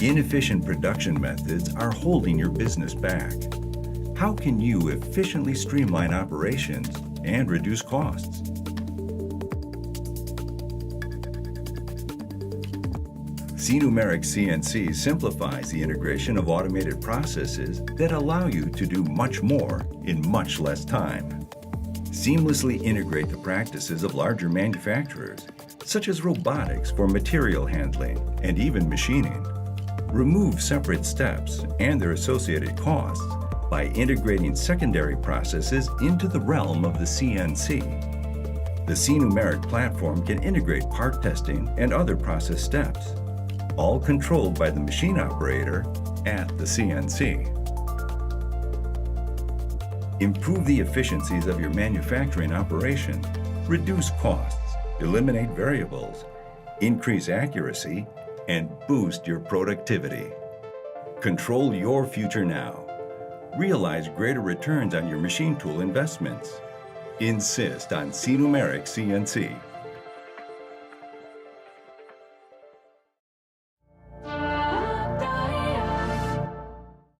Inefficient production methods are holding your business back. How can you efficiently streamline operations and reduce costs? C-Numeric CNC simplifies the integration of automated processes that allow you to do much more in much less time. Seamlessly integrate the practices of larger manufacturers, such as robotics for material handling and even machining. Remove separate steps and their associated costs by integrating secondary processes into the realm of the CNC. The C-Numeric platform can integrate part testing and other process steps, all controlled by the machine operator at the CNC. Improve the efficiencies of your manufacturing operation, reduce costs, eliminate variables, increase accuracy, and boost your productivity. Control your future now. Realize greater returns on your machine tool investments. Insist on C-Numeric CNC.